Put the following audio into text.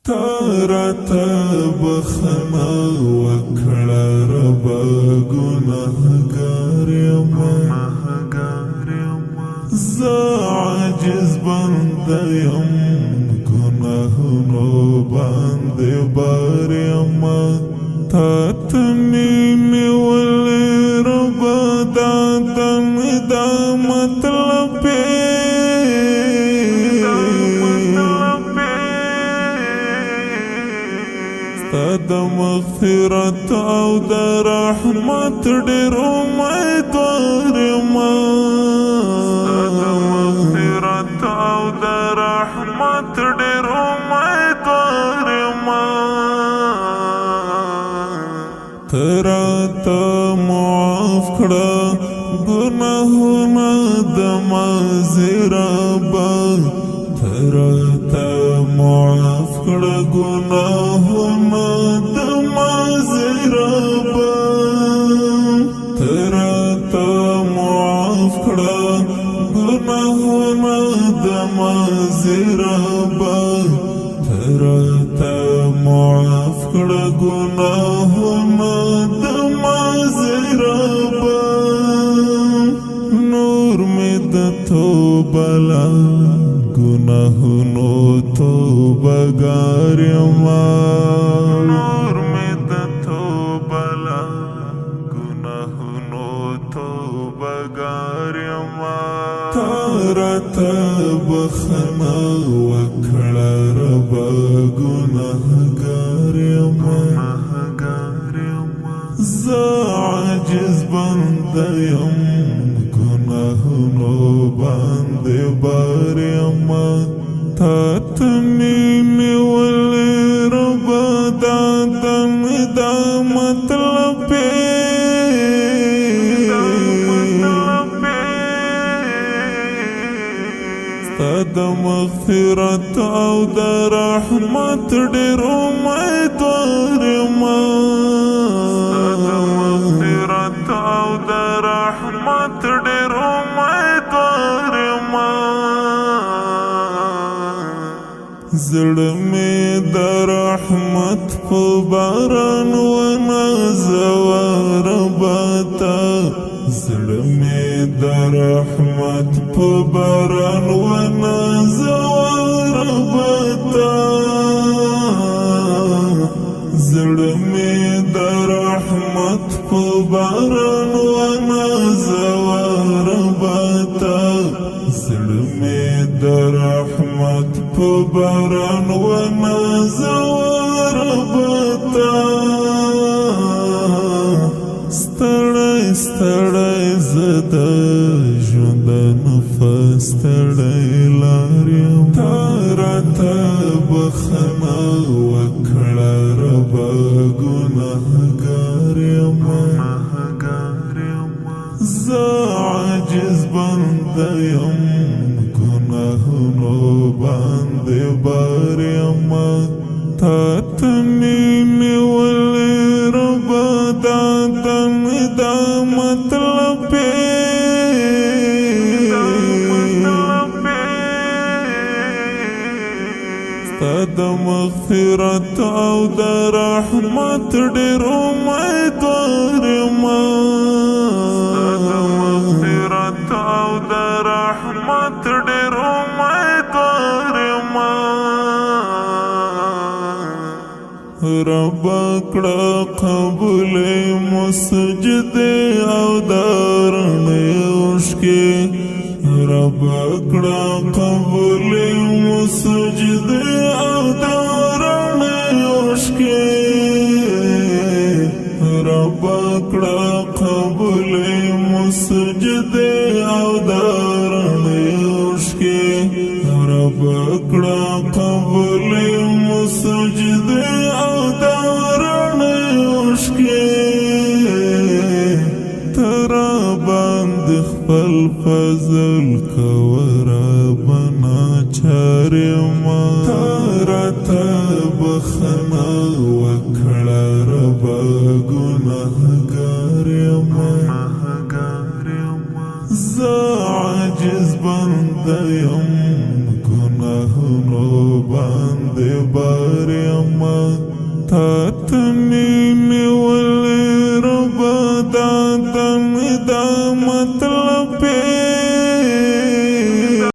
تارتا بخنا وکړه رب ګناهګار یم زه عاجز بنده یم ګناهونو باندې بار یم تا ته مې نیولې رب دا مطلب د مغفرت او د رحمت ډېر امیدوار یم د مغفرت او د رحمت ډېر امیدوار یم ته راته معاف کړه ګناهونه د ماضي ربه ته راته معاف کړه ګناهونه د ماضي ربه ته راته معاف کړه ګناهونه د ماضي ربه ته راته معاف کړه ګناهونه د ماضي ربه نور مې د توبه لا ګناهونو توبهګار یم نور مې د توبه لا ګناهونو توبهګار یم تا راته بخښنه وکړه رب ګناهګار یم زه عاجز بنده یم ګناهونو باندې بار یم تا ته مې نیولې رب دا مطلب ستا د مغفرت او د رحمت ډېر امیدوار یم مغفرت او د رحمت ډېر امیدوار یم زړه مې د رحمت په باران ونازوه ربه ته زړه مې د رحمت په باران ونازوه ربه ته زړه مې د رحمت په باران ونازوه ربه ته زړه مې د رحمت په باران ونازوه ربه ته ستړی ستړی زه د ژوند نفس ستړی لار یم تا راته بخښنه وکړه رب ګناهګار یم زه عاجز بنده یم ګناهونو باندې بار یم تا ته مې نیولې رب دا مطلب ستا د مغفرت او د رحمت ډېر امیدوار یم د مغفرت او د رحمت ډېر امیدوار یم رب کړه قبول مسجد او دارنې اوښکې رب کړه قبول مسجد او دارنې اوښکې رب کړه قبول مسجد او دارنې اوښکې رب کړه قبول مسجد او دارنې اوښکې ترا باندې خپل فضل کوه ربنا چار یم تا راته بخښنه وکړه رب ګناهګار یم زه عاجز بنده یم گناهونو باندې de bari amma ta tanini wale